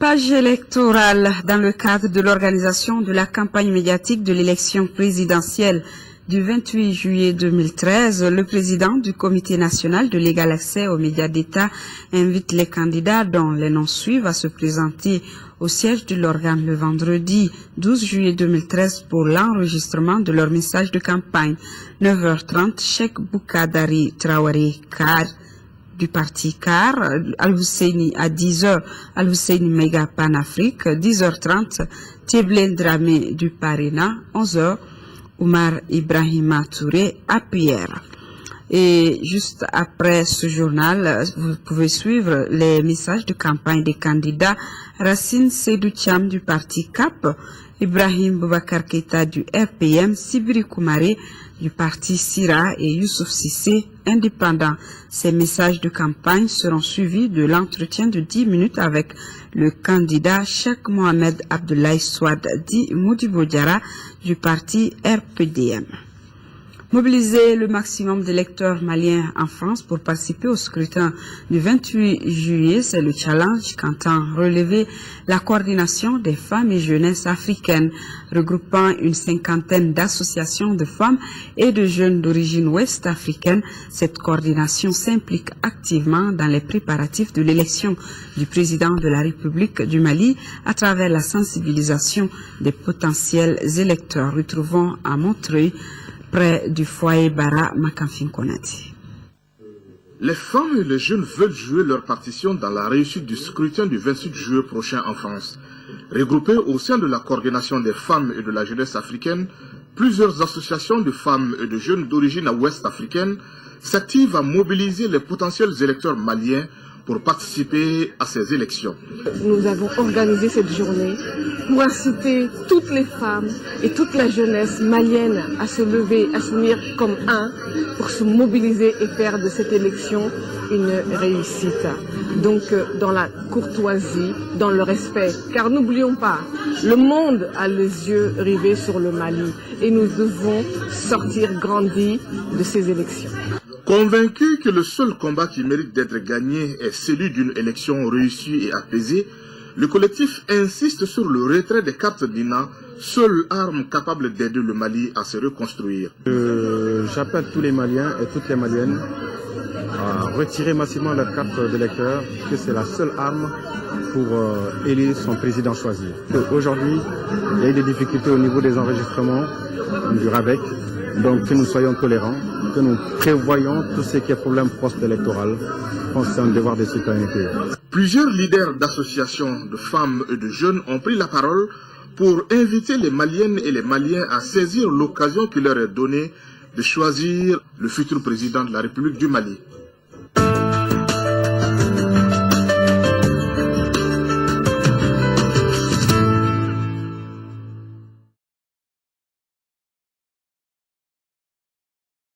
Page électorale dans le cadre de l'organisation de la campagne médiatique de l'élection présidentielle du 28 juillet 2013, le président du Comité national de l'égal accès aux médias d'État invite les candidats dont les noms suivent à se présenter au siège de l'organe le vendredi 12 juillet 2013 pour l'enregistrement de leur message de campagne. 9h30, Cheikh Boukadari Traoré Kar du parti CAR, Al-Husseini à 10h, Al-Husseini Mega Pan-Afrique, 10h30, Tiblen Dramé du Parina, 11h, Oumar Ibrahima Touré à Pierre. Et juste après ce journal, vous pouvez suivre les messages de campagne des candidats Racine Seydou Thiam du parti CAP, Ibrahim Boubacar Keïta du RPM, Sibiri Koumaré du parti Sira et Youssouf Sissé, indépendant. Ces messages de campagne seront suivis de l'entretien de 10 minutes avec le candidat Cheikh Mohamed Abdoulaye Souad dit Modibo Diarra du parti RPDM. Mobiliser le maximum d'électeurs maliens en France pour participer au scrutin du 28 juillet, c'est le challenge qu'entend relever la coordination des femmes et jeunesses africaines, regroupant une cinquantaine d'associations de femmes et de jeunes d'origine ouest-africaine. Cette coordination s'implique activement dans les préparatifs de l'élection du président de la République du Mali à travers la sensibilisation des potentiels électeurs. Retrouvons à Montreuil, près du foyer Bara Makamfin Konati. Les femmes et les jeunes veulent jouer leur partition dans la réussite du scrutin du 28 juillet prochain en France. Regroupées au sein de la coordination des femmes et de la jeunesse africaine, plusieurs associations de femmes et de jeunes d'origine ouest-africaine s'activent à mobiliser les potentiels électeurs maliens pour participer à ces élections. Nous avons organisé cette journée pour inciter toutes les femmes et toute la jeunesse malienne à se lever, à s'unir comme un pour se mobiliser et faire de cette élection une réussite. Donc dans la courtoisie, dans le respect, car n'oublions pas, le monde a les yeux rivés sur le Mali et nous devons sortir grandis de ces élections. Convaincu que le seul combat qui mérite d'être gagné est celui d'une élection réussie et apaisée, le collectif insiste sur le retrait des cartes d'INA, seule arme capable d'aider le Mali à se reconstruire. J'appelle tous les Maliens et toutes les Maliennes à retirer massivement leur carte d'électeur, que c'est la seule arme pour élire son président choisi. Aujourd'hui, il y a eu des difficultés au niveau des enregistrements du RAVEC, donc que nous soyons tolérants, que nous prévoyons tout ce qui est problème post-électoral. Je pense que c'est un devoir de citoyenneté. Plusieurs leaders d'associations de femmes et de jeunes ont pris la parole pour inviter les Maliennes et les Maliens à saisir l'occasion qui leur est donnée de choisir le futur président de la République du Mali.